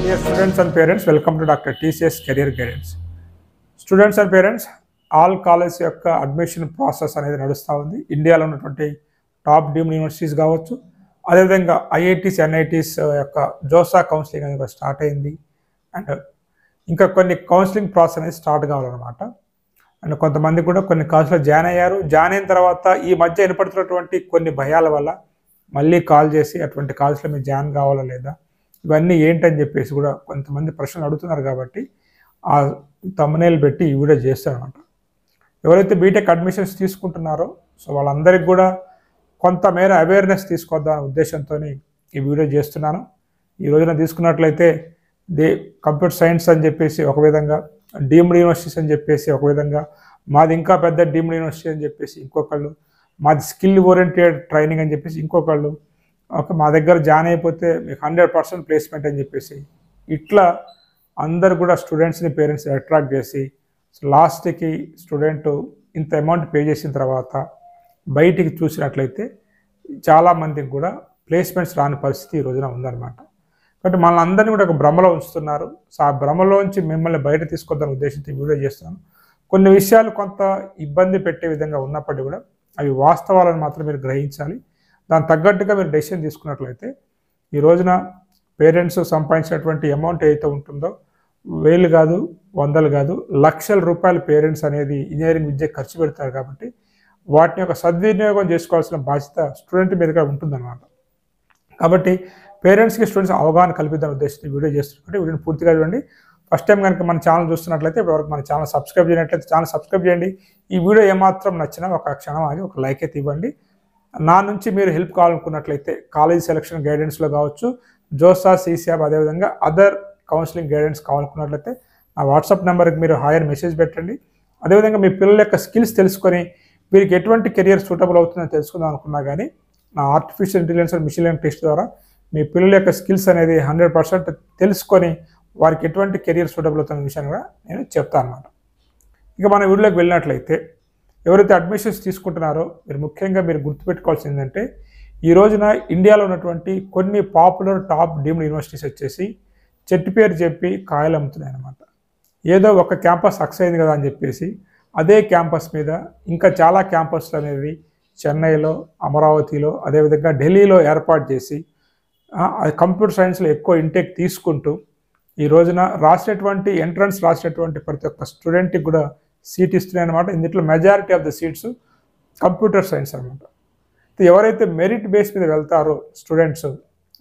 Dear students and parents, welcome to Dr. TCS Career Guidance. Students and parents, all college యొక్క admission process అనేది నడుస్తూ ఉంది. ఇండియాలో ఉన్నటువంటి టాప్ డీమ్డ్ యూనివర్సిటీస్ కావచ్చు, అదేవిధంగా ఐఐటీస్ ఎన్ఐటీస్ యొక్క జోసా కౌన్సిలింగ్ అనేది స్టార్ట్ అయింది. అండ్ ఇంకా కొన్ని కౌన్సిలింగ్ ప్రాసెస్ అనేది స్టార్ట్ కావాలన్నమాట. అండ్ కొంతమంది కూడా కొన్ని కాల్స్లో జాయిన్ అయ్యారు. జాయిన్ అయిన తర్వాత ఈ మధ్య ఏర్పడుతున్నటువంటి కొన్ని భయాల వల్ల మళ్ళీ కాల్ చేసి అటువంటి కాల్స్లో మీరు జాయిన్ కావాలా లేదా, ఇవన్నీ ఏంటని చెప్పేసి కూడా కొంతమంది ప్రశ్నలు అడుగుతున్నారు. కాబట్టి ఆ థంబ్నెయిల్ పెట్టి ఈ వీడియో చేస్తారనమాట. ఎవరైతే బీటెక్ అడ్మిషన్స్ తీసుకుంటున్నారో సో వాళ్ళందరికీ కూడా కొంతమేర అవేర్నెస్ తీసుకొద్దామనే ఉద్దేశంతో ఈ వీడియో చేస్తున్నాను. ఈ రోజున తీసుకున్నట్లయితే కంప్యూటర్ సైన్స్ అని చెప్పేసి ఒక విధంగా, డీమ్డ్ యూనివర్సిటీస్ అని చెప్పేసి ఒక విధంగా, మాది ఇంకా పెద్ద డీమ్డ్ యూనివర్సిటీ అని చెప్పేసి ఇంకొకళ్ళు, మాది స్కిల్ ఓరియంటెడ్ ట్రైనింగ్ అని చెప్పేసి ఇంకొకళ్ళు, మా దగ్గర జాయిన్ అయిపోతే మీకు 100% ప్లేస్మెంట్ అని చెప్పేసి ఇట్లా అందరు కూడా స్టూడెంట్స్ని పేరెంట్స్ అట్రాక్ట్ చేసి లాస్ట్కి స్టూడెంట్ ఇంత అమౌంట్ పే చేసిన తర్వాత బయటికి చూసినట్లయితే చాలామందికి కూడా ప్లేస్మెంట్స్ రాని పరిస్థితి ఈ రోజున ఉందన్నమాట. కాబట్టి మనల్ని అందరినీ కూడా ఒక భ్రమలో ఉంచుతున్నారు. సో ఆ భ్రమలోంచి మిమ్మల్ని బయట తీసుకొద్దాని ఉద్దేశంతో వీడియో చేస్తున్నాను. కొన్ని విషయాలు కొంత ఇబ్బంది పెట్టే విధంగా ఉన్నప్పటికీ కూడా అవి వాస్తవాలను మాత్రం మీరు గ్రహించాలి. దానికి తగ్గట్టుగా మీరు డెసిషన్ తీసుకున్నట్లయితే ఈ రోజున పేరెంట్స్ సంపాదించినటువంటి అమౌంట్ ఏదైతే ఉంటుందో 1000 కాదు, 100 కాదు, లక్షల రూపాయలు పేరెంట్స్ అనేది ఇంజనీరింగ్ విద్య ఖర్చు పెడతారు. కాబట్టి వాటిని ఒక సద్వినియోగం చేసుకోవాల్సిన బాధ్యత స్టూడెంట్ మీదుగా ఉంటుందన్నమాట. కాబట్టి పేరెంట్స్కి స్టూడెంట్స్ అవగాహన కల్పిద్దాం ఉద్దేశంతో వీడియో చేస్తున్నట్టు వీడియోని పూర్తిగా చూడండి. ఫస్ట్ టైం కనుక మన ఛానల్ చూస్తున్నట్లయితే ఇప్పటివరకు మన ఛానల్ సబ్స్క్రైబ్ చేయనట్లయితే ఛానల్ సబ్స్క్రైబ్ చేయండి. ఈ వీడియో ఏమాత్రం నచ్చినా ఒక క్షణం ఆగి ఒక లైక్ అయితే ఇవ్వండి. నా నుంచి మీరు హెల్ప్ కావాలనుకున్నట్లయితే కాలేజ్ సెలక్షన్ గైడెన్స్లో కావచ్చు, జోసా, సిసిఆబ్, అదేవిధంగా అదర్ కౌన్సిలింగ్ గైడెన్స్ కావాలనుకున్నట్లయితే నా వాట్సాప్ నెంబర్కి మీరు హాయర్ మెసేజ్ పెట్టండి. అదేవిధంగా మీ పిల్లల యొక్క స్కిల్స్ తెలుసుకొని వీరికి ఎటువంటి కెరియర్ సూటబుల్ అవుతుందో తెలుసుకుందాం అనుకున్నా కానీ నా artificial intelligence and machine learning test ద్వారా మీ పిల్లల యొక్క స్కిల్స్ అనేది 100% తెలుసుకొని వారికి ఎటువంటి కెరియర్ సూటబుల్ అవుతున్న విషయాన్ని కూడా నేను చెప్తాను అన్నమాట. ఇక మన వీడియోలోకి వెళ్ళినట్లయితే ఎవరైతే అడ్మిషన్స్ తీసుకుంటున్నారో ముఖ్యంగా మీరు గుర్తుపెట్టుకోవాల్సింది ఏంటంటే ఈ రోజున ఇండియాలో ఉన్నటువంటి కొన్ని పాపులర్ టాప్ డీమ్డ్ యూనివర్సిటీస్ వచ్చేసి చెట్టు పేరు చెప్పి కాయలు అమ్ముతున్నాయి అన్నమాట. ఏదో ఒక క్యాంపస్ సక్సెస్ అయింది కదా అని చెప్పేసి అదే క్యాంపస్ మీద ఇంకా చాలా క్యాంపస్లు అనేది చెన్నైలో, అమరావతిలో, అదేవిధంగా ఢిల్లీలో ఏర్పాటు చేసి కంప్యూటర్ సైన్స్లో ఎక్కువ ఇంటేక్ తీసుకుంటూ ఈ రోజున రాసినటువంటి ఎంట్రన్స్ రాసినటువంటి ప్రతి ఒక్క స్టూడెంట్కి కూడా సీట్ ఇస్తున్నాయి అనమాట. ఇందులో majority of the seats computer science అనమాట. ఎవరైతే మెరిట్ బేస్ మీద వెళ్తారో స్టూడెంట్స్,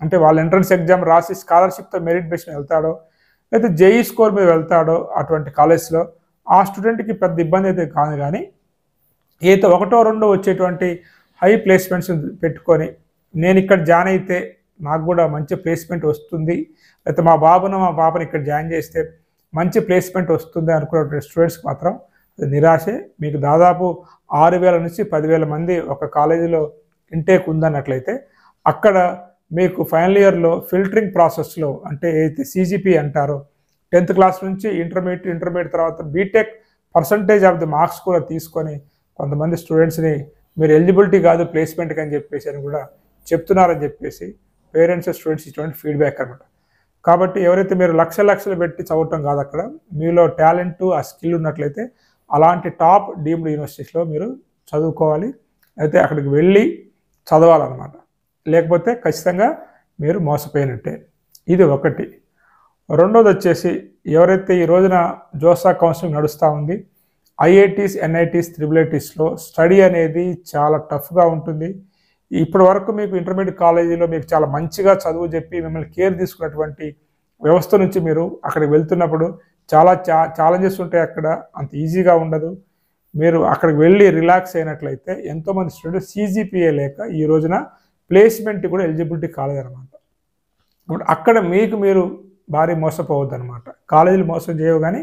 అంటే వాళ్ళ ఎంట్రన్స్ ఎగ్జామ్ రాసి స్కాలర్షిప్తో మెరిట్ బేస్ మీద వెళ్తాడో అయితే జేఈ స్కోర్ మీద వెళ్తాడో అటువంటి కాలేజ్లో ఆ స్టూడెంట్కి పెద్ద ఇబ్బంది అయితే కాదు. కానీ ఏదో ఒకటో రెండో వచ్చేటువంటి హై ప్లేస్మెంట్స్ పెట్టుకొని నేను ఇక్కడ జాయిన్ అయితే నాకు కూడా మంచి ప్లేస్మెంట్ వస్తుంది, అయితే మా పాపని ఇక్కడ జాయిన్ చేస్తే మంచి ప్లేస్మెంట్ వస్తుంది అనుకునే స్టూడెంట్స్కి మాత్రం నిరాశే. మీకు దాదాపు 6000 నుంచి 10,000 మంది ఒక కాలేజీలో ఇంటేక్ ఉందన్నట్లయితే అక్కడ మీకు ఫైనల్ ఇయర్లో ఫిల్టరింగ్ ప్రాసెస్లో, అంటే ఏదైతే సిజిపి అంటారో 10th క్లాస్ నుంచి ఇంటర్మీడియట్ తర్వాత BTech percentage of the marks కూడా తీసుకొని కొంతమంది స్టూడెంట్స్ని మీరు ఎలిజిబిలిటీ కాదు ప్లేస్మెంట్కి అని చెప్పేసి అని కూడా చెప్తున్నారని చెప్పేసి పేరెంట్స్ స్టూడెంట్స్ ఇటువంటి ఫీడ్బ్యాక్ అనమాట. కాబట్టి ఎవరైతే మీరు లక్షలు పెట్టి చదవటం కాదు, అక్కడ మీలో టాలెంట్ ఆ స్కిల్ ఉన్నట్లయితే అలాంటి టాప్ డీమ్డ్ యూనివర్సిటీస్లో మీరు చదువుకోవాలి, అయితే అక్కడికి వెళ్ళి చదవాలన్నమాట. లేకపోతే ఖచ్చితంగా మీరు మోసపోయినట్టే. ఇది ఒకటి. రెండోది వచ్చేసి ఎవరైతే ఈ రోజున జోసా కౌన్సిలింగ్ నడుస్తూ ఉంది, ఐఐటీస్, ఎన్ఐటీస్, IIITస్లో స్టడీ అనేది చాలా టఫ్గా ఉంటుంది. ఇప్పటి వరకు మీకు ఇంటర్మీడియట్ కాలేజీలో మీకు చాలా మంచిగా చదువు చెప్పి మిమ్మల్ని కేర్ తీసుకున్నటువంటి వ్యవస్థ నుంచి మీరు అక్కడికి వెళ్తున్నప్పుడు చాలా ఛాలెంజెస్ ఉంటాయి. అక్కడ అంత ఈజీగా ఉండదు. మీరు అక్కడికి వెళ్ళి రిలాక్స్ అయినట్లయితే ఎంతోమంది స్టూడెంట్స్ సిజిపిఏ లేక ఈ రోజున ప్లేస్మెంట్ కూడా ఎలిజిబిలిటీ కాలేదన్నమాట. కాబట్టి అక్కడ మీరు భారీ మోసపోవద్దు అనమాట. కాలేజీలు మోసం చేయవు, కానీ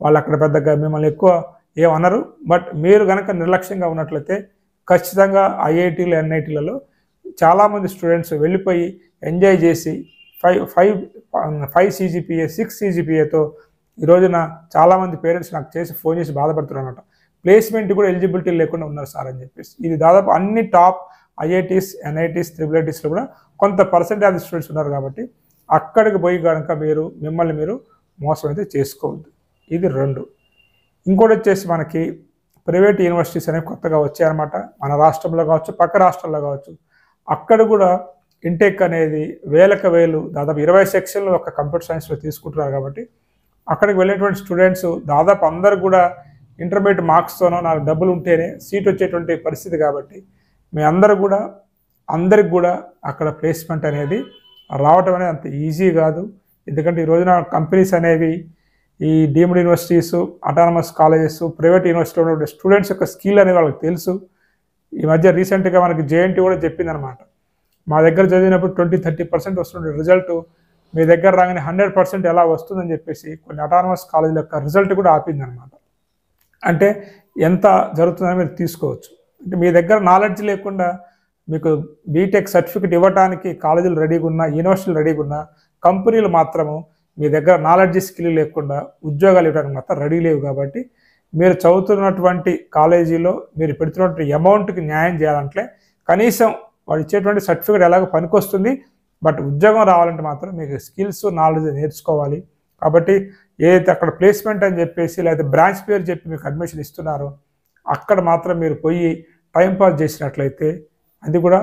వాళ్ళు అక్కడ పెద్దగా మిమ్మల్ని ఎక్కువ ఏమనరు. బట్ మీరు కనుక నిర్లక్ష్యంగా ఉన్నట్లయితే ఖచ్చితంగా ఐఐటీలు, ఎన్ఐటీలలో చాలామంది స్టూడెంట్స్ వెళ్ళిపోయి ఎంజాయ్ చేసి 5 సిజిపిఏ 6 సిజిపిఏతో ఈ రోజున చాలామంది పేరెంట్స్ నాకు ఫోన్ చేసి బాధపడుతున్నారు అనమాట. ప్లేస్మెంట్ కూడా ఎలిజిబిలిటీ లేకుండా ఉన్నారు సార్ అని చెప్పేసి. ఇది దాదాపు అన్ని టాప్ ఐఐటీస్, ఎన్ఐటీస్, IIITస్లో కూడా కొంత పర్సెంటేజ్ స్టూడెంట్స్ ఉన్నారు. కాబట్టి అక్కడికి పోయి కనుక మిమ్మల్ని మీరు మోసం అయితే చేసుకోవద్దు. ఇది 2. ఇంకోటి వచ్చేసి మనకి ప్రైవేట్ యూనివర్సిటీస్ అనేవి కొత్తగా వచ్చాయన్నమాట. మన రాష్ట్రంలో కావచ్చు, పక్క రాష్ట్రాల్లో కావచ్చు. అక్కడ కూడా ఇంటెక్ అనేది వేలకు వేలు, దాదాపు 20 సెక్షన్లు ఒక కంప్యూటర్ సైన్స్లో తీసుకుంటున్నారు. కాబట్టి అక్కడికి వెళ్ళేటువంటి స్టూడెంట్స్ దాదాపు అందరూ కూడా ఇంటర్మీడియట్ మార్క్స్తోనో నాకు డబ్బులు ఉంటేనే సీట్ వచ్చేటువంటి పరిస్థితి. కాబట్టి మీ అందరికి కూడా అక్కడ ప్లేస్మెంట్ అనేది రావటం అనేది అంత ఈజీ కాదు. ఎందుకంటే ఈ రోజున కంపెనీస్ అనేవి ఈ deemed universities, autonomous colleges, private యూనివర్సిటీలో ఉన్న స్టూడెంట్స్ యొక్క స్కిల్ అనేది వాళ్ళకి తెలుసు. ఈ మధ్య రీసెంట్గా మనకి జేఎన్టీ కూడా చెప్పిందనమాట, మా దగ్గర చదివినప్పుడు 20-30% వస్తుండే రిజల్ట్ మీ దగ్గర రాగానే 100% ఎలా వస్తుందని చెప్పేసి కొన్ని అటానమస్ కాలేజీల యొక్క రిజల్ట్ కూడా ఆపిందనమాట. అంటే ఎంత జరుగుతుందని మీరు తీసుకోవచ్చు. అంటే మీ దగ్గర నాలెడ్జ్ లేకుండా మీకు బీటెక్ సర్టిఫికేట్ ఇవ్వడానికి కాలేజీలు రెడీగా ఉన్నా, యూనివర్సిటీలు రెడీగా ఉన్నా, కంపెనీలు మాత్రము మీ దగ్గర నాలెడ్జ్ స్కిల్ లేకుండా ఉద్యోగాలు ఇవ్వడానికి మాత్రం రెడీ లేవు. కాబట్టి మీరు చదువుతున్నటువంటి కాలేజీలో మీరు పెడుతున్నటువంటి అమౌంట్కి న్యాయం చేయాలంటే కనీసం వాడు ఇచ్చేటువంటి సర్టిఫికేట్ ఎలాగో పనికొస్తుంది, బట్ ఉద్యోగం రావాలంటే మాత్రం మీకు స్కిల్స్, నాలెడ్జ్ నేర్చుకోవాలి. కాబట్టి ఏదైతే అక్కడ ప్లేస్మెంట్ అని చెప్పేసి లేదా బ్రాంచ్ పేరు చెప్పి మీకు అడ్మిషన్ ఇస్తున్నారో అక్కడ మాత్రం మీరు పోయి టైంపాస్ చేసినట్లయితే అది కూడా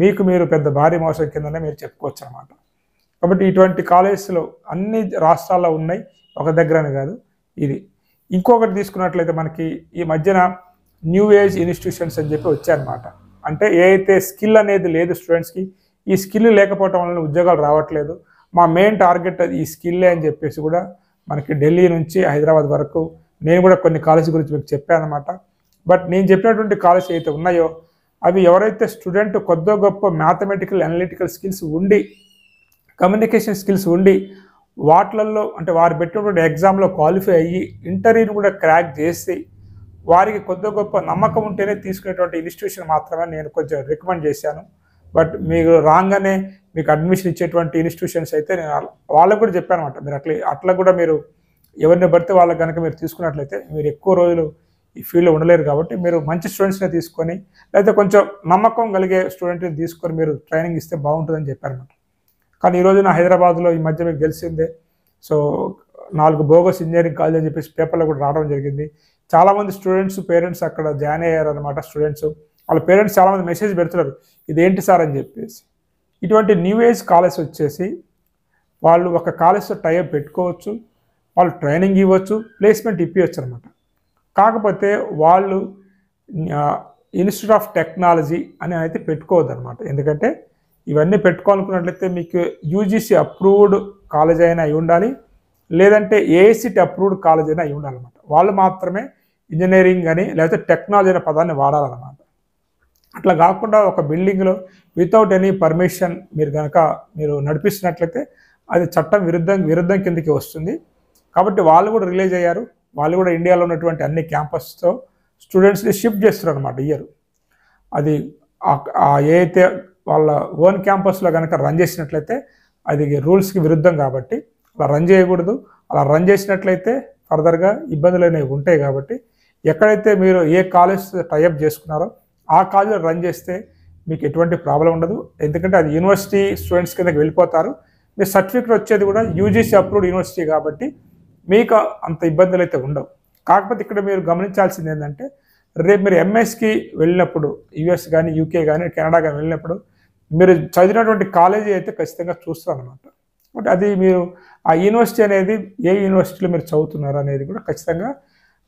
మీకు మీరు పెద్ద భారీ మోసం కిందనే మీరు చెప్పుకోవచ్చు అన్నమాట. కాబట్టి ఇటువంటి కాలేజెస్లో అన్ని రాష్ట్రాల్లో ఉన్నాయి, ఒక దగ్గరనే కాదు. ఇది ఇంకొకటి తీసుకున్నట్లయితే మనకి ఈ మధ్యన న్యూ ఏజ్ ఇన్స్టిట్యూషన్స్ అని చెప్పి వచ్చాయన్నమాట. అంటే ఏదైతే స్కిల్ అనేది లేదు స్టూడెంట్స్కి, ఈ స్కిల్ లేకపోవటం వల్ల ఉద్యోగాలు రావట్లేదు, మా మెయిన్ టార్గెట్ ఈ స్కిల్లే అని చెప్పేసి కూడా మనకి ఢిల్లీ నుంచి హైదరాబాద్ వరకు నేను కూడా కొన్ని కాలేజీ గురించి మీకు చెప్పాను అనమాట. బట్ నేను చెప్పినటువంటి కాలేజ్ అయితే ఉన్నాయో అవి ఎవరైతే స్టూడెంట్ కొద్దో గొప్ప మ్యాథమెటికల్, అనలిటికల్ స్కిల్స్ ఉండి, కమ్యూనికేషన్ స్కిల్స్ ఉండి వాటిలలో అంటే వారు పెట్టినటువంటి ఎగ్జామ్లో క్వాలిఫై అయ్యి ఇంటర్వ్యూని కూడా క్రాక్ చేసి వారికి కొద్దో గొప్ప నమ్మకం ఉంటేనే తీసుకునేటువంటి ఇన్స్టిట్యూషన్ మాత్రమే నేను కొంచెం రికమెండ్ చేశాను. బట్ మీరు రాగానే మీకు అడ్మిషన్ ఇచ్చేటువంటి ఇన్స్టిట్యూషన్స్ అయితే నేను వాళ్ళకు కూడా చెప్పాను అనమాట. మీరు అట్లా కూడా మీరు ఎవరిని పడితే వాళ్ళకి కనుక మీరు తీసుకున్నట్లయితే మీరు ఎక్కువ రోజులు ఈ ఫీల్డ్లో ఉండలేరు. కాబట్టి మీరు మంచి స్టూడెంట్స్ని తీసుకొని లేకపోతే కొంచెం నమ్మకం కలిగే స్టూడెంట్ని తీసుకొని మీరు ట్రైనింగ్ ఇస్తే బాగుంటుందని చెప్పారన్నమాట. కానీ ఈ రోజున హైదరాబాద్లో ఈ మధ్య మీకు తెలిసిందే, సో 4 బోగస్ ఇంజనీరింగ్ కాలేజ్ అని చెప్పేసి పేపర్లో కూడా రావడం జరిగింది. చాలామంది స్టూడెంట్స్ పేరెంట్స్ అక్కడ జాయిన్ అయ్యారనమాట. స్టూడెంట్స్ వాళ్ళ పేరెంట్స్ చాలామంది మెసేజ్ పెడుతున్నారు, ఇదేంటి సార్ అని చెప్పేసి. ఇటువంటి న్యూ ఏజ్ కాలేజ్ వచ్చేసి వాళ్ళు ఒక కాలేజ్తో టైఅప్ పెట్టుకోవచ్చు, వాళ్ళు ట్రైనింగ్ ఇవ్వచ్చు, ప్లేస్మెంట్ ఇప్పించచ్చు అనమాట. కాకపోతే వాళ్ళు ఇన్స్టిట్యూట్ ఆఫ్ టెక్నాలజీ అని అయితే పెట్టుకోవద్దు అనమాట. ఎందుకంటే ఇవన్నీ పెట్టుకోవాలనుకున్నట్లయితే మీకు యూజీసీ అప్రూవ్డ్ కాలేజ్ అయినా అయి ఉండాలి, లేదంటే ఏఐసిటి అప్రూవ్డ్ కాలేజ్ అయినా అయి ఉండాలన్నమాట. వాళ్ళు మాత్రమే ఇంజనీరింగ్ అని లేకపోతే టెక్నాలజీ అనే పదాన్ని వాడాలన్నమాట. అట్లా కాకుండా ఒక బిల్డింగ్లో వితౌట్ ఎనీ పర్మిషన్ మీరు నడిపిస్తున్నట్లయితే అది చట్టం విరుద్ధం కిందకి వస్తుంది. కాబట్టి వాళ్ళు కూడా రిలీజ్ అయ్యారు. వాళ్ళు కూడా ఇండియాలో ఉన్నటువంటి అన్ని క్యాంపస్తో స్టూడెంట్స్ని షిఫ్ట్ చేస్తారు అనమాట ఇయర్. అది ఏదైతే వాళ్ళ ఓన్ క్యాంపస్లో కనుక రన్ చేసినట్లయితే అది రూల్స్కి విరుద్ధం. కాబట్టి అలా రన్ చేయకూడదు. అలా రన్ చేసినట్లయితే ఫర్దర్గా ఇబ్బందులు అనేవి ఉంటాయి. కాబట్టి ఎక్కడైతే మీరు ఏ కాలేజ్ టైఅప్ చేసుకున్నారో ఆ కాలేజ్లో రన్ చేస్తే మీకు ఎటువంటి ప్రాబ్లం ఉండదు. ఎందుకంటే అది యూనివర్సిటీ స్టూడెంట్స్ కిందకి వెళ్ళిపోతారు. మీ సర్టిఫికేట్ వచ్చేది కూడా యూజీసీ అప్రూవ్డ్ యూనివర్సిటీ కాబట్టి మీకు అంత ఇబ్బందులు అయితే ఉండవు. కాకపోతే ఇక్కడ మీరు గమనించాల్సింది ఏంటంటే రేపు మీరు ఎంఎస్కి వెళ్ళినప్పుడు యుఎస్ కానీ యూకే కానీ కెనడా కానీ వెళ్ళినప్పుడు మీరు చదివినటువంటి కాలేజీ అయితే ఖచ్చితంగా చూస్తారు అనమాట. అంటే అది మీరు ఆ యూనివర్సిటీ అనేది ఏ యూనివర్సిటీలో మీరు చదువుతున్నారు అనేది కూడా ఖచ్చితంగా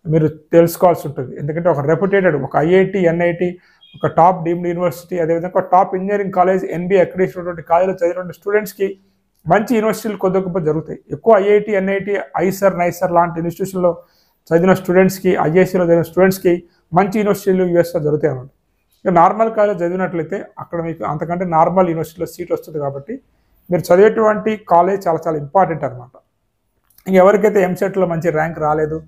మీరు తెలుసుకోవాల్సి ఉంటుంది. ఎందుకంటే ఒక రెప్యుటేటెడ్ ఒక ఐఐటి, ఎన్ఐటి, ఒక టాప్ డీమ్డ్ యూనివర్సిటీ, అదేవిధంగా ఒక top engineering college, NBA accreditation కాలేజీలో చదివినటువంటి స్టూడెంట్స్కి మంచి యూనివర్సిటీలు కొద్ది గొప్ప జరుగుతాయి. ఎక్కువ ఐఐటి, ఎన్ఐటి, ఐసర్, నైసర్ లాంటి ఇన్స్టిట్యూషన్లో చదివిన స్టూడెంట్స్కి, ఐఐసిలో చదివిన స్టూడెంట్స్కి మంచి యూనివర్సిటీలు యూఎస్లో జరుగుతాయి అన్నమాట. ఇక నార్మల్ కాలేజ్ చదివినట్లయితే అక్కడ మీకు అంతకంటే నార్మల్ యూనివర్సిటీలో సీట్ వస్తుంది. కాబట్టి మీరు చదివేటువంటి కాలేజ్ చాలా చాలా ఇంపార్టెంట్ అనమాట. ఇంక ఎవరికైతే ఎంసెట్లో మంచి ర్యాంక్ రాలేదు,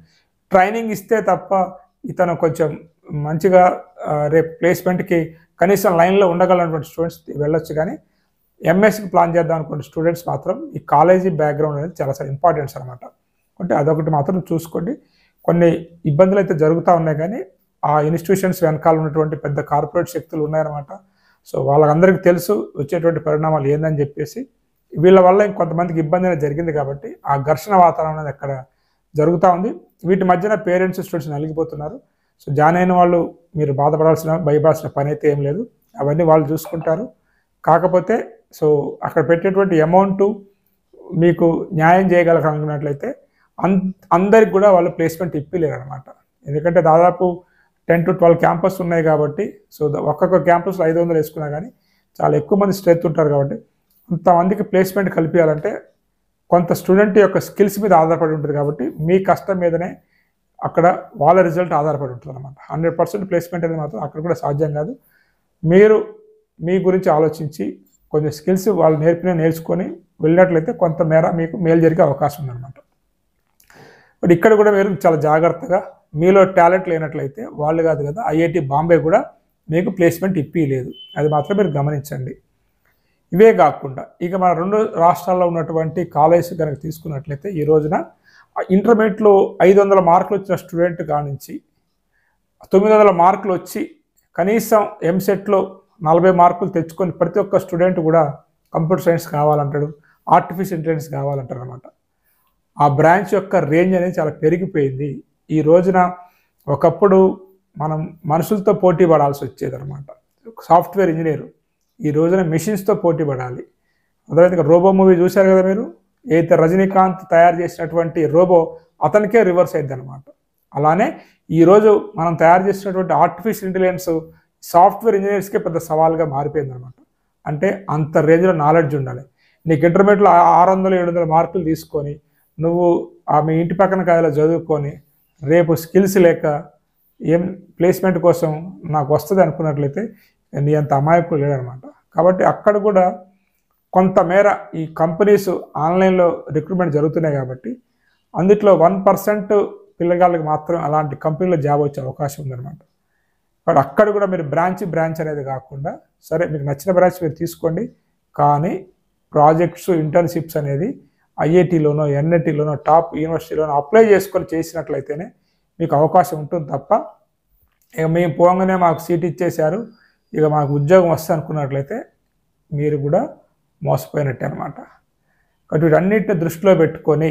ట్రైనింగ్ ఇస్తే తప్ప ఇతను కొంచెం మంచిగా రేపు ప్లేస్మెంట్కి కనీసం లైన్లో ఉండగలనటువంటి స్టూడెంట్స్ వెళ్ళొచ్చు. కానీ ఎంఎస్కి ప్లాన్ చేద్దాం అనుకున్న స్టూడెంట్స్ మాత్రం ఈ కాలేజీ బ్యాక్గ్రౌండ్ అనేది చాలా చాలా ఇంపార్టెంట్స్ అనమాట. అంటే అదొకటి మాత్రం చూసుకోండి. కొన్ని ఇబ్బందులు అయితే జరుగుతూ ఉన్నాయి, కానీ ఆ ఇన్స్టిట్యూషన్స్ వెనకాల ఉన్నటువంటి పెద్ద కార్పొరేట్ శక్తులు ఉన్నాయన్నమాట. సో వాళ్ళందరికీ తెలుసు వచ్చేటువంటి పరిణామాలు ఏందని చెప్పేసి వీళ్ళ వల్ల ఇంకొంతమందికి ఇబ్బంది అనేది జరిగింది కాబట్టి ఆ ఘర్షణ వాతావరణం అనేది అక్కడ జరుగుతూ ఉంది. వీటి మధ్యన పేరెంట్స్ స్టూడెంట్స్ నలిగిపోతున్నారు. సో జాయిన్ అయిన వాళ్ళు మీరు భయపడాల్సిన పని అయితే ఏం లేదు, అవన్నీ వాళ్ళు చూసుకుంటారు. కాకపోతే సో అక్కడ పెట్టేటువంటి అమౌంట్ మీకు న్యాయం చేయగలగనుకున్నట్లయితే అందరికి కూడా వాళ్ళు ప్లేస్మెంట్ ఇప్పిలేరు అనమాట. ఎందుకంటే దాదాపు 10 to 12 క్యాంపస్ ఉన్నాయి కాబట్టి, సో ఒక్కొక్క క్యాంపస్లో 500 వేసుకున్నా కానీ చాలా ఎక్కువ మంది స్ట్రెంత్ ఉంటారు కాబట్టి అంతమందికి ప్లేస్మెంట్ కల్పించాలంటే కొంత స్టూడెంట్ యొక్క స్కిల్స్ మీద ఆధారపడి ఉంటుంది. కాబట్టి మీ కష్టం మీదనే అక్కడ వాళ్ళ రిజల్ట్ ఆధారపడి ఉంటుంది అనమాట. 100% ప్లేస్మెంట్ అనేది మాత్రం అక్కడ కూడా సాధ్యం కాదు. మీరు మీ గురించి ఆలోచించి కొంచెం స్కిల్స్ వాళ్ళు నేర్చుకొని వెళ్ళినట్లయితే కొంతమేర మీకు మేలు జరిగే అవకాశం ఉందన్నమాట. బట్ ఇక్కడ కూడా మీరు చాలా జాగ్రత్తగా, మీలో టాలెంట్ లేనట్లయితే వాళ్ళు కాదు కదా, ఐఐటి బాంబే కూడా మీకు ప్లేస్మెంట్ ఇప్పిలేదు, అది మాత్రం మీరు గమనించండి. ఇవే కాకుండా ఇక మన 2 రాష్ట్రాల్లో ఉన్నటువంటి కాలేజెస్ కనుక తీసుకున్నట్లయితే ఈ రోజున ఇంటర్మీడియట్లో 500 మార్కులు వచ్చిన స్టూడెంట్ కానించి 900 మార్కులు వచ్చి కనీసం ఎంసెట్లో 40 మార్కులు తెచ్చుకొని ప్రతి ఒక్క స్టూడెంట్ కూడా కంప్యూటర్ సైన్స్ కావాలంటాడు, ఆర్టిఫిషియల్ ఇంటెలిజెన్స్ కావాలంటారు అనమాట. ఆ బ్రాంచ్ యొక్క రేంజ్ అనేది చాలా పెరిగిపోయింది. ఈ రోజున ఒకప్పుడు మనం మనుషులతో పోటీ పడాల్సి వచ్చేది అనమాట. సాఫ్ట్వేర్ ఇంజనీరు ఈ రోజున మెషిన్స్తో పోటీ పడాలి. అదేవిధంగా రోబో మూవీ చూశారు కదా మీరు, అయితే రజనీకాంత్ తయారు చేసినటువంటి రోబో అతనికే రివర్స్ అయింది అనమాట. అలానే ఈరోజు మనం తయారు చేసినటువంటి ఆర్టిఫిషియల్ ఇంటెలిజెన్స్ సాఫ్ట్వేర్ ఇంజనీర్స్కే పెద్ద సవాల్గా మారిపోయింది అనమాట. అంటే అంత రేంజ్లో నాలెడ్జ్ ఉండాలి. నీకు ఇంటర్మీడియట్లో 600-700 మార్కులు తీసుకొని నువ్వు మీ ఇంటి పక్కన కాయలో చదువుకొని రేపు స్కిల్స్ లేక ఏం ప్లేస్మెంట్ కోసం నాకు వస్తుంది అనుకున్నట్లయితే నీ అంత అమాయకులు లేదనమాట. కాబట్టి అక్కడ కూడా కొంతమేర ఈ కంపెనీస్ ఆన్లైన్లో రిక్రూట్మెంట్ జరుగుతున్నాయి కాబట్టి అందుట్లో 1% పిల్లగాళ్ళకి మాత్రం అలాంటి కంపెనీలో జాబ్ వచ్చే అవకాశం ఉందన్నమాట. బట్ అక్కడ కూడా మీరు బ్రాంచ్ అనేది కాకుండా సరే మీకు నచ్చిన బ్రాంచ్ మీరు తీసుకోండి, కానీ ప్రాజెక్ట్స్ ఇంటర్న్షిప్స్ అనేది ఐఐటీలోనో ఎన్ఐటీలోనో టాప్ యూనివర్సిటీలోనో అప్లై చేసుకొని చేసినట్లయితేనే మీకు అవకాశం ఉంటుంది తప్ప ఇక మేము పోగానే మాకు సీట్ ఇచ్చేశారు ఇక మాకు ఉద్యోగం వస్తుంది అనుకున్నట్లయితే మీరు కూడా మోసపోయినట్టే అనమాట. కాబట్టి వీటన్నిటిని దృష్టిలో పెట్టుకొని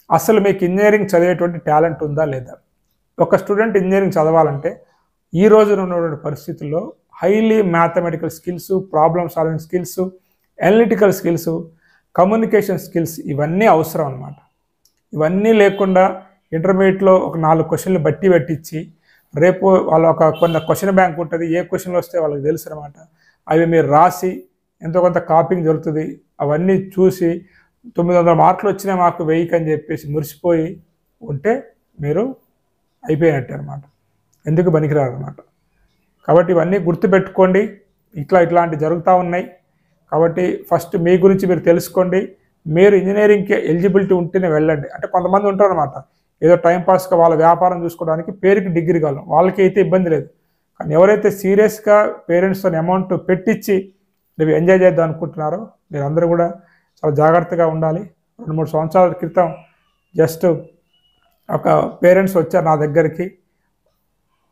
అసలు మీకు ఇంజనీరింగ్ చదివేటువంటి టాలెంట్ ఉందా లేదా. ఒక స్టూడెంట్ ఇంజనీరింగ్ చదవాలంటే ఈ రోజున ఉన్నటువంటి పరిస్థితుల్లో highly mathematical skills, problem solving skills, analytical skills, communication skills ఇవన్నీ అవసరం అనమాట. ఇవన్నీ లేకుండా ఇంటర్మీడియట్లో ఒక 4 క్వశ్చన్లు బట్టి పెట్టించి రేపు వాళ్ళ కొంత క్వశ్చన్ బ్యాంక్ ఉంటుంది, ఏ క్వశ్చన్లు వస్తే వాళ్ళకి తెలుసు అనమాట. అవి మీరు రాసి ఎంతో కొంత కాపింగ్ జరుగుతుంది, అవన్నీ చూసి 900 మార్కులు వచ్చినా మాకు 1000 అని చెప్పేసి మురిసిపోయి ఉంటే మీరు అయిపోయినట్టే అనమాట, ఎందుకు పనికిరారు అనమాట. కాబట్టి ఇవన్నీ గుర్తుపెట్టుకోండి. ఇట్లాంటి జరుగుతూ ఉన్నాయి. కాబట్టి ఫస్ట్ మీ గురించి మీరు తెలుసుకోండి. మీరు ఇంజనీరింగ్కి ఎలిజిబిలిటీ ఉంటేనే వెళ్ళండి. అంటే కొంతమంది ఉంటారు అనమాట, ఏదో టైంపాస్గా వాళ్ళ వ్యాపారం చూసుకోవడానికి పేరుకి డిగ్రీ కావాలి, వాళ్ళకి అయితే ఇబ్బంది లేదు. కానీ ఎవరైతే సీరియస్గా పేరెంట్స్తో అమౌంట్ పెట్టించి రేపు ఎంజాయ్ చేద్దాం అనుకుంటున్నారో మీరందరూ కూడా చాలా జాగ్రత్తగా ఉండాలి. 2-3 సంవత్సరాల క్రితం జస్ట్ ఒక పేరెంట్స్ వచ్చారు నా దగ్గరికి,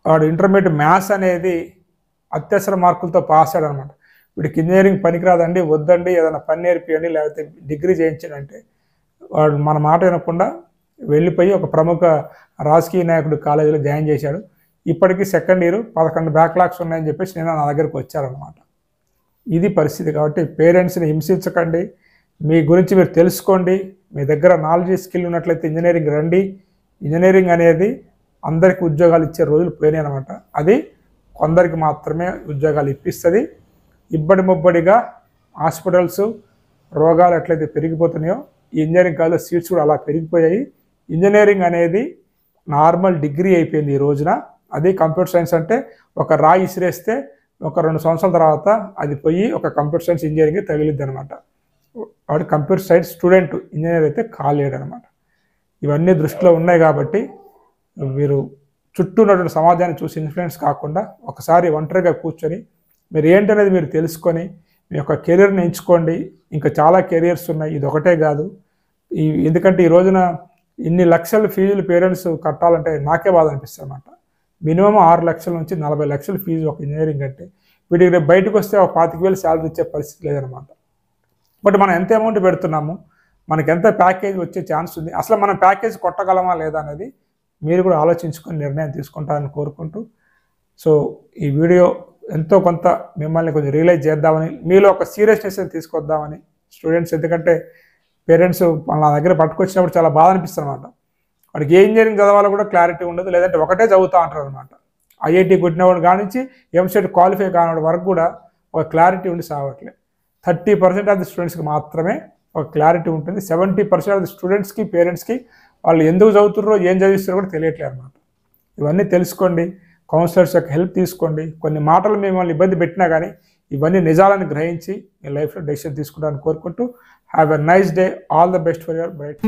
వాడు ఇంటర్మీడియట్ మ్యాథ్స్ అనేది అత్యవసర మార్కులతో పాస్ అయ్యాడు అనమాట. వీడికి ఇంజనీరింగ్ పనికిరాదండి, వద్దండి, ఏదైనా పని నేర్పియండి లేకపోతే డిగ్రీ చేయించండి అంటే వాడు మన మాట వినకుండా వెళ్ళిపోయి ఒక ప్రముఖ రాజకీయ నాయకుడు కాలేజీలో జాయిన్ చేశాడు. ఇప్పటికీ సెకండ్ ఇయర్ 11 బ్యాక్లాగ్స్ ఉన్నాయని చెప్పేసి నేను నా దగ్గరికి వచ్చారనమాట. ఇది పరిస్థితి. కాబట్టి పేరెంట్స్ని హింసించకండి, మీ గురించి మీరు తెలుసుకోండి. మీ దగ్గర నాలెడ్జ్ స్కిల్ ఉన్నట్లయితే ఇంజనీరింగ్ రండి. ఇంజనీరింగ్ అనేది అందరికీ ఉద్యోగాలు ఇచ్చే రోజులు పోయినాయి అనమాట. అది కొందరికి మాత్రమే ఉద్యోగాలు ఇప్పిస్తుంది. ముబ్బడిగా హాస్పిటల్స్ రోగాలు ఎట్లయితే పెరిగిపోతున్నాయో ఈ ఇంజనీరింగ్ కాలేజ్లో సీట్స్ కూడా అలా పెరిగిపోయాయి. ఇంజనీరింగ్ అనేది నార్మల్ డిగ్రీ అయిపోయింది ఈ రోజున. అది కంప్యూటర్ సైన్స్ అంటే ఒక రాయి ఇసిరేస్తే ఒక 2 సంవత్సరాల తర్వాత అది పోయి ఒక కంప్యూటర్ సైన్స్ ఇంజనీరింగ్ తగిలిద్ది అనమాట. వాడు కంప్యూటర్ సైన్స్ స్టూడెంట్ ఇంజనీర్ అయితే కాలేడు అనమాట. ఇవన్నీ దృష్టిలో ఉన్నాయి కాబట్టి మీరు చుట్టూ ఉన్నటువంటి సమాజాన్ని చూసి ఇన్ఫ్లుయెన్స్ కాకుండా ఒకసారి ఒంటరిగా కూర్చొని మీరు ఏంటనేది మీరు తెలుసుకొని మీ యొక్క కెరీర్ని ఎంచుకోండి. ఇంకా చాలా కెరియర్స్ ఉన్నాయి, ఇది ఒకటే కాదు. ఎందుకంటే ఈ రోజున ఇన్ని లక్షల ఫీజులు పేరెంట్స్ కట్టాలంటే నాకే బాధ అనిపిస్తుంది అనమాట. మినిమం 6 లక్షల నుంచి 40 లక్షల ఫీజు ఒక ఇంజనీరింగ్ అంటే వీటికి రేపు బయటకు వస్తే ఒక 25,000 శాలరీ ఇచ్చే పరిస్థితి లేదనమాట. బట్ మనం ఎంత అమౌంట్ పెడుతున్నాము, మనకి ఎంత ప్యాకేజ్ వచ్చే ఛాన్స్ ఉంది, అసలు మనం ప్యాకేజ్ కొట్టగలమా లేదా అనేది మీరు కూడా ఆలోచించుకొని నిర్ణయం తీసుకుంటారని కోరుకుంటూ, సో ఈ వీడియో ఎంతో కొంత మిమ్మల్ని కొంచెం రియలైజ్ చేద్దామని, మీలో ఒక సీరియస్నెస్ తీసుకొద్దామని స్టూడెంట్స్, ఎందుకంటే పేరెంట్స్ నా దగ్గర పట్టుకొచ్చినప్పుడు చాలా బాధ అనిపిస్తుంది అనమాట. వాడికి ఏ ఇంజనీరింగ్ చదవాలో కూడా క్లారిటీ ఉండదు, లేదంటే ఒకటే చదువుతూ అంటారు అనమాట. ఐఐటి కొట్టినవాడు కానించి ఎంసెట్ క్వాలిఫై కానివాడు వరకు కూడా ఒక క్లారిటీ ఉండి సాగట్లేదు. 30% ఆఫ్ ది స్టూడెంట్స్కి మాత్రమే ఒక క్లారిటీ ఉంటుంది. 70% ఆఫ్ ది స్టూడెంట్స్కి, పేరెంట్స్కి వాళ్ళు ఎందుకు చదువుతున్నారో, ఏం చదివిస్తారో కూడా తెలియట్లేదు అనమాట. ఇవన్నీ తెలుసుకోండి, కౌన్సిలర్స్ యొక్క హెల్ప్ తీసుకోండి. కొన్ని మాటలు మిమ్మల్ని ఇబ్బంది పెట్టినా కానీ ఇవన్నీ నిజాలను గ్రహించి మీ లైఫ్లో డెసిషన్ తీసుకుంటారని కోరుకుంటూ, have a nice day, all the best for your bright.